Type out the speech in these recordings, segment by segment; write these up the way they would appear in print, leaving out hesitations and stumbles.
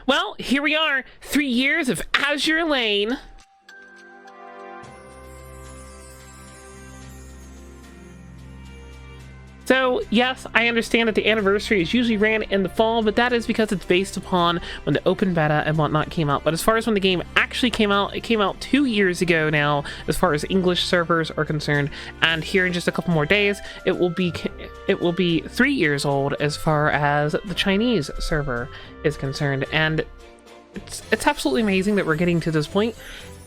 Well, here we are, 3 years of Azure Lane. So, yes, I understand that the anniversary is usually ran in the fall, but that is because it's based upon when the open beta and whatnot came out. But as far as when the game actually came out, it came out 2 years ago now, as far as English servers are concerned. And here in just a couple more days, it will be 3 years old as far as the Chinese server is concerned. And it's absolutely amazing that we're getting to this point.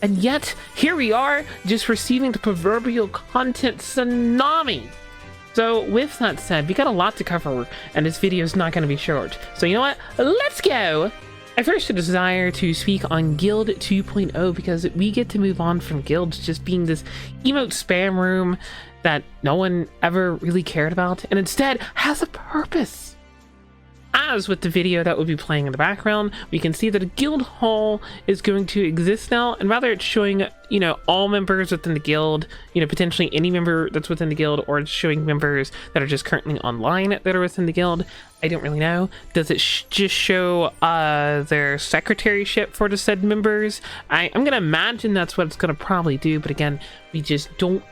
And yet, here we are, just receiving the proverbial content tsunami. So with that said, we got a lot to cover, and this video is not going to be short. So you know what? Let's go! I first desire to speak on Guild 2.0 because we get to move on from guilds just being this emote spam room that no one ever really cared about, and instead has a purpose. As with the video that will be playing in the background, we can see that a guild hall is going to exist now, and rather it's showing, you know, all members within the guild, you know, potentially any member that's within the guild, or it's showing members that are just currently online that are within the guild. I don't really know. Does it just show their secretaryship for the said members? I'm gonna imagine that's what it's gonna probably do, but again, we just don't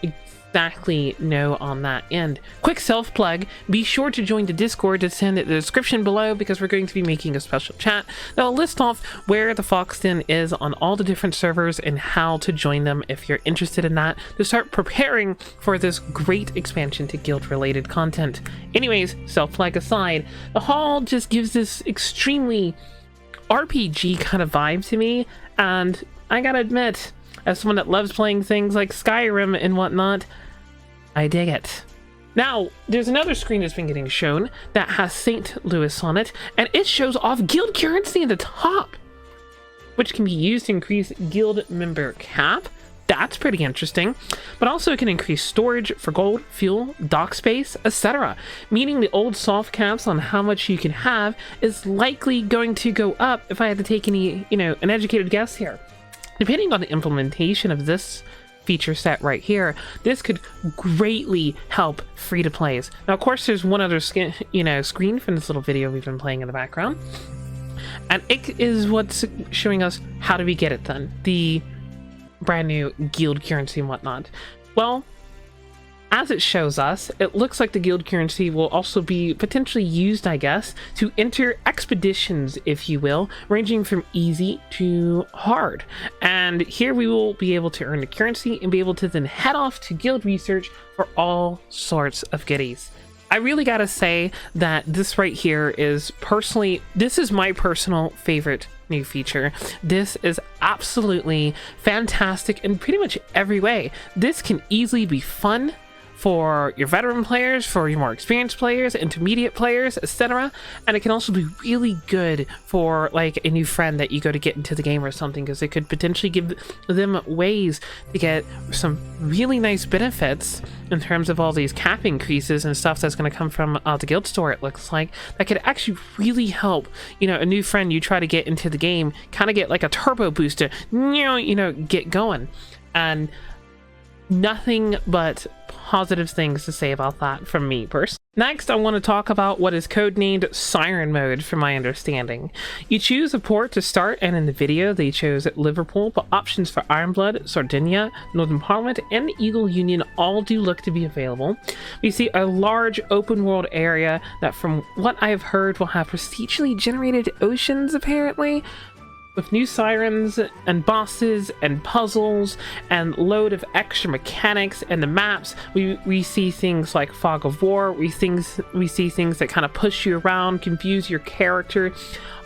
exactly know on that end. Quick self plug, be sure to join the Discord that's in the description below, because we're going to be making a special chat that will list off where the Fox Den is on all the different servers and how to join them if you're interested in that, to start preparing for this great expansion to guild related content. Anyways, self plug aside, the hall just gives this extremely RPG kind of vibe to me, and I gotta admit, as someone that loves playing things like Skyrim and whatnot, I dig it. Now, there's another screen that's been getting shown that has St. Louis on it, and it shows off guild currency in the top, which can be used to increase guild member cap. That's pretty interesting. But also it can increase storage for gold, fuel, dock space, etc. Meaning the old soft caps on how much you can have is likely going to go up, if I had to take any, an educated guess here. Depending on the implementation of this feature set right here, this could greatly help free-to-plays. Now, of course, there's one other screen from this little video we've been playing in the background, and it is what's showing us how do we get it then, the brand new guild currency and whatnot. Well, as it shows us, it looks like the guild currency will also be potentially used, I guess, to enter expeditions, if you will, ranging from easy to hard. And here we will be able to earn the currency and be able to then head off to guild research for all sorts of goodies. I really gotta say that this right here is this is my personal favorite new feature. This is absolutely fantastic in pretty much every way. This can easily be fun for your veteran players, for your more experienced players, intermediate players, etc. And it can also be really good for like a new friend that you go to get into the game or something, because it could potentially give them ways to get some really nice benefits in terms of all these cap increases and stuff that's going to come from the guild store. It looks like that could actually really help, a new friend you try to get into the game, kind of get like a turbo booster, get going. And nothing but positive things to say about that from me personally. Next, I want to talk about what is codenamed Siren Mode, from my understanding. You choose a port to start, and in the video they chose Liverpool, but options for Ironblood, Sardinia, Northern Parliament, and the Eagle Union all do look to be available. We see a large open world area that, from what I have heard, will have procedurally generated oceans apparently, with new sirens and bosses and puzzles and load of extra mechanics. And the maps, we see things like Fog of War, we see things that kind of push you around, confuse your character,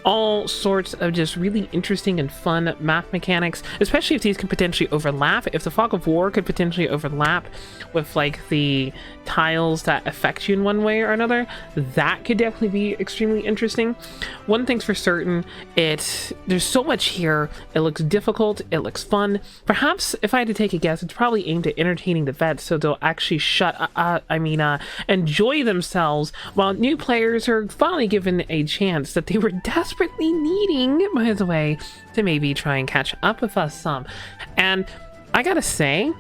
all sorts of just really interesting and fun map mechanics, especially if these can potentially overlap. If the Fog of War could potentially overlap with like the tiles that affect you in one way or another, that could definitely be extremely interesting. One thing's for certain, there's so much here. It looks difficult, it looks fun. Perhaps, if I had to take a guess, it's probably aimed at entertaining the vets, so they'll actually enjoy themselves, while new players are finally given a chance that they were desperately needing, by the way, to maybe try and catch up with us some. And I gotta say,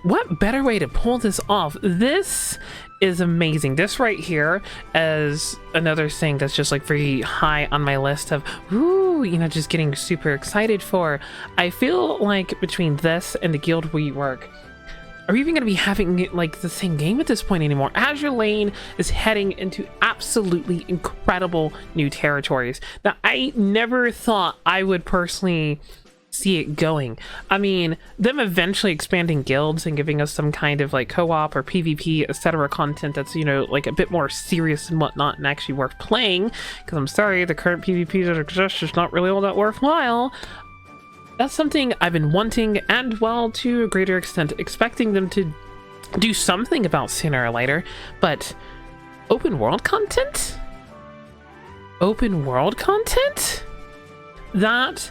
what better way to pull this off? This is amazing. This right here is another thing that's just like very high on my list of, ooh, you know, just getting super excited for. I feel like between this and the guild rework, are we even going to be having like the same game at this point anymore? Azur Lane is heading into absolutely incredible new territories that I never thought I would personally see it going. I mean, them eventually expanding guilds and giving us some kind of like co-op or PvP, etc. content that's, you know, like a bit more serious and whatnot and actually worth playing, because I'm sorry, the current PvP that exists is not really all that worthwhile. That's something I've been wanting, and well, to a greater extent expecting them to do something about sooner or later. But open world content? Open world content? That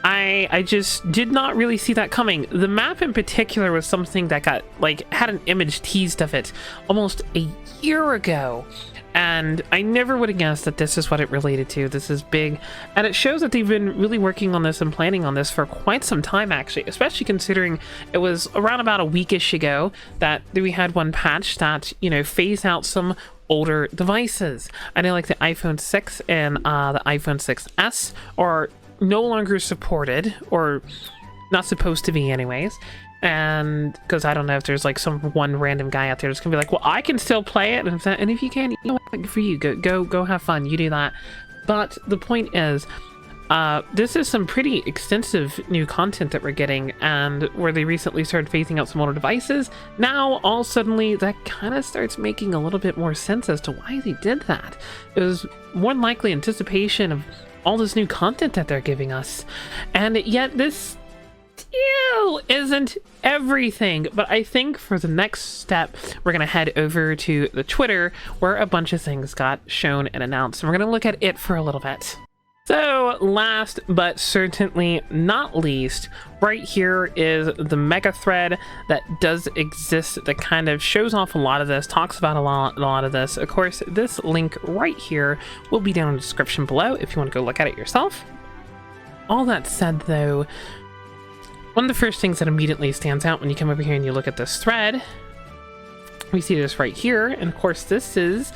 I just did not really see that coming. The map in particular was something that got like had an image teased of it almost a year ago, and I never would have guessed that this is what it related to. This is big, and it shows that they've been really working on this and planning on this for quite some time, actually, especially considering it was around about a weekish ago that we had one patch that, you know, phased out some older devices. I know like the iPhone 6 and the iPhone 6s are no longer supported, or not supposed to be anyways, and because I don't know if there's like some one random guy out there that's gonna be like, well, I can still play it, and if you can, you know what, good for you, go have fun, you do that. But the point is, this is some pretty extensive new content that we're getting, and where they recently started phasing out some older devices, now all suddenly that kind of starts making a little bit more sense as to why they did that. It was more than likely anticipation of all this new content that they're giving us, and yet this still isn't everything. But I think for the next step, we're gonna head over to the Twitter, where a bunch of things got shown and announced, and we're gonna look at it for a little bit. So last but certainly not least, right here is the MegaThread that does exist, that kind of shows off a lot of this, talks about a lot of this. Of course, this link right here will be down in the description below if you want to go look at it yourself. All that said though, one of the first things that immediately stands out when you come over here and you look at this thread, we see this right here, and of course this is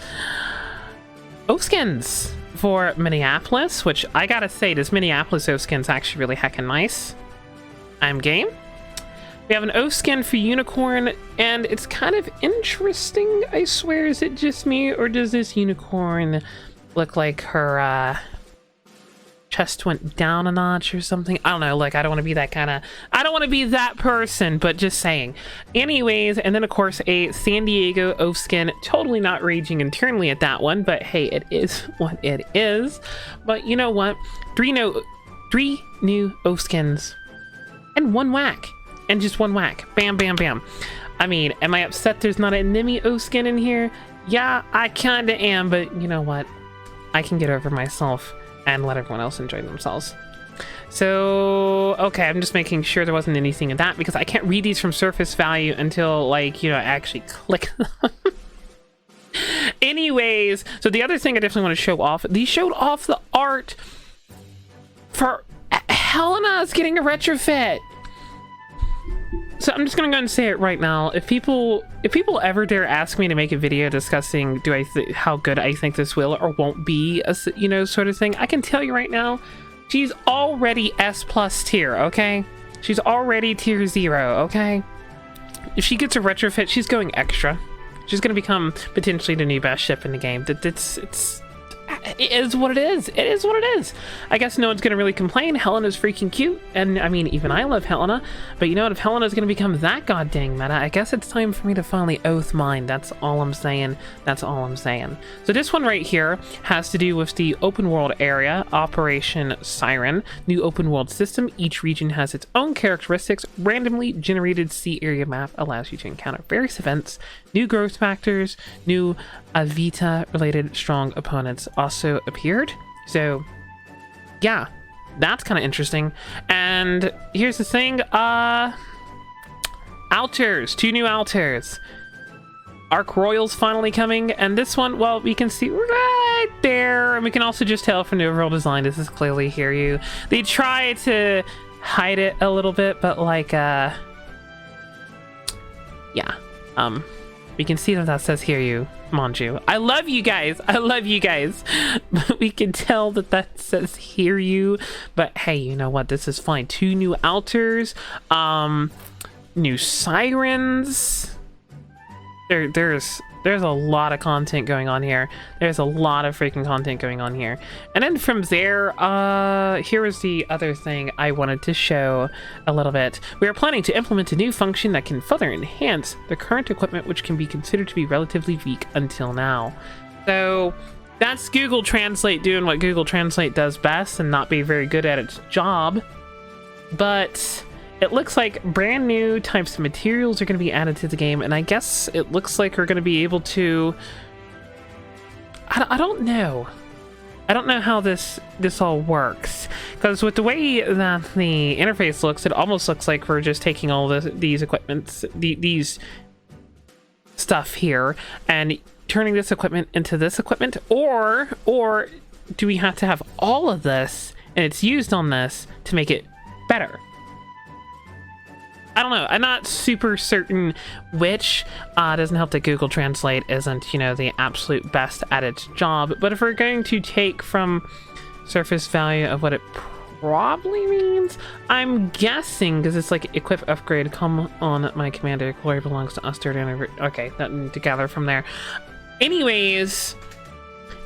O-skins for Minneapolis, which I gotta say, this Minneapolis O-skin's actually really heckin' nice. I'm game. We have an O-skin for Unicorn, and it's kind of interesting, I swear. Is it just me, or does this Unicorn look like her chest went down a notch or something? I don't know, like, I don't want to be that kind of, I don't want to be that person, but just saying. Anyways, and then of course a San Diego O-skin, totally not raging internally at that one, but hey, it is what it is. But you know what, three new O-skins and one whack, and just one whack, bam bam bam. I mean, am I upset there's not a Nemi O-skin in here? Yeah, I kinda am, but you know what, I can get over myself and let everyone else enjoy themselves. So, okay, I'm just making sure there wasn't anything in that, because I can't read these from surface value until, like, you know, I actually click them. Anyways, so the other thing I definitely want to show off, they showed off the art for Helena's getting a retrofit. So I'm just gonna go and say it right now. If people ever dare ask me to make a video discussing how good I think this will or won't be, a, you know, sort of thing, I can tell you right now, she's already S+ tier, okay? She's already tier 0, okay? If she gets a retrofit, she's going extra. She's gonna become potentially the new best ship in the game. It is what it is. It is what it is. I guess no one's gonna really complain. Helena's freaking cute, and I mean, even I love Helena. But you know what? If Helena's gonna become that goddamn meta, I guess it's time for me to finally oath mine. That's all I'm saying. That's all I'm saying. So this one right here has to do with the open world area, Operation Siren, new open world system. Each region has its own characteristics. Randomly generated sea area map allows you to encounter various events. New growth factors, new Avita related strong opponents also appeared. So yeah, that's kind of interesting. And here's the thing, alters, 2 new alters. Arc Royal's finally coming, and this one, well, we can see right there, and we can also just tell from the overall design, this is clearly Hiryu. They try to hide it a little bit, but like yeah, we can see that says hear you, mind you. I love you guys. I love you guys. But we can tell that says hear you. But hey, you know what? This is fine. 2 new altars, new sirens. There's a lot of content going on here. There's a lot of freaking content going on here. And then from there, here is the other thing I wanted to show a little bit. We are planning to implement a new function that can further enhance the current equipment, which can be considered to be relatively weak until now. So that's Google Translate doing what Google Translate does best and not be very good at its job. But it looks like brand new types of materials are going to be added to the game, and I guess it looks like we're going to be able to... I don't know. I don't know how this all works, because with the way that the interface looks, it almost looks like we're just taking all these equipments, these stuff here, and turning this equipment into this equipment, or do we have to have all of this and it's used on this to make it better? I don't know. I'm not super certain which. Doesn't help that Google Translate isn't, you know, the absolute best at its job. But if we're going to take from surface value of what it probably means, I'm guessing, because it's like equip upgrade, come on my commander, glory belongs to us. Okay, nothing to gather from there. Anyways,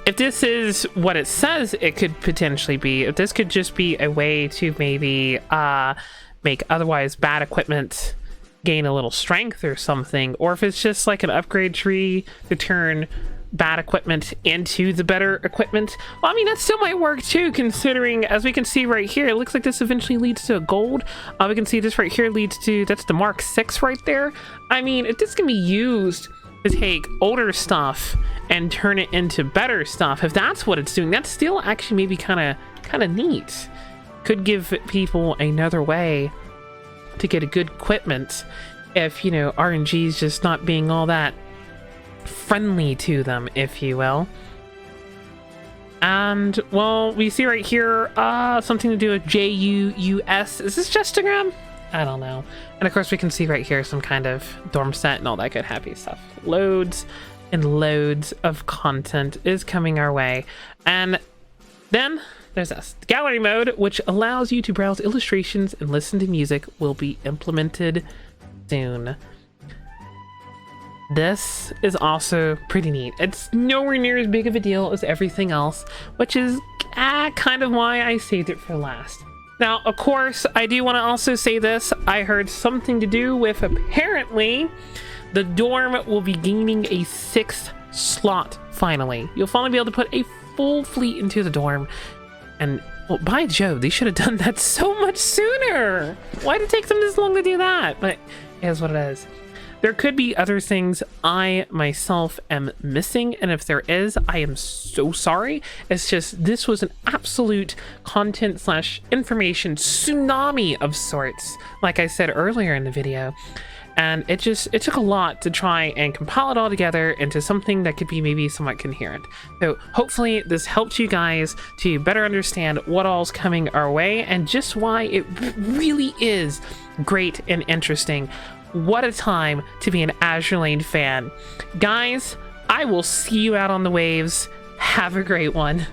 if this is what it says it could potentially be, if this could just be a way to maybe make otherwise bad equipment gain a little strength or something, or if it's just like an upgrade tree to turn bad equipment into the better equipment, well, I mean, that still might work too, considering, as we can see right here, it looks like this eventually leads to a gold. We can see this right here leads to, that's the Mark 6 right there. I mean, if this can be used to take older stuff and turn it into better stuff, if that's what it's doing, that's still actually maybe kind of neat. Could give people another way to get a good equipment if, you know, RNG is just not being all that friendly to them, if you will. And, well, we see right here something to do with JUUS. Is this Justagram? I don't know. And of course we can see right here some kind of dorm set and all that good happy stuff. Loads and loads of content is coming our way. And then there's this. Gallery mode, which allows you to browse illustrations and listen to music, will be implemented soon. This is also pretty neat. It's nowhere near as big of a deal as everything else, which is kind of why I saved it for last. Now, of course, I do want to also say this. I heard something to do with, apparently, the dorm will be gaining a 6th slot finally. You'll finally be able to put a full fleet into the dorm. And, well, by Jove, they should have done that so much sooner. Why did it take them this long to do that? But it is what it is. There could be other things I myself am missing, and if there is, I am so sorry. It's just, this was an absolute content / information tsunami of sorts, like I said earlier in the video. And it took a lot to try and compile it all together into something that could be maybe somewhat coherent. So hopefully this helped you guys to better understand what all's coming our way and just why it really is great and interesting. What a time to be an Azur Lane fan. Guys, I will see you out on the waves. Have a great one.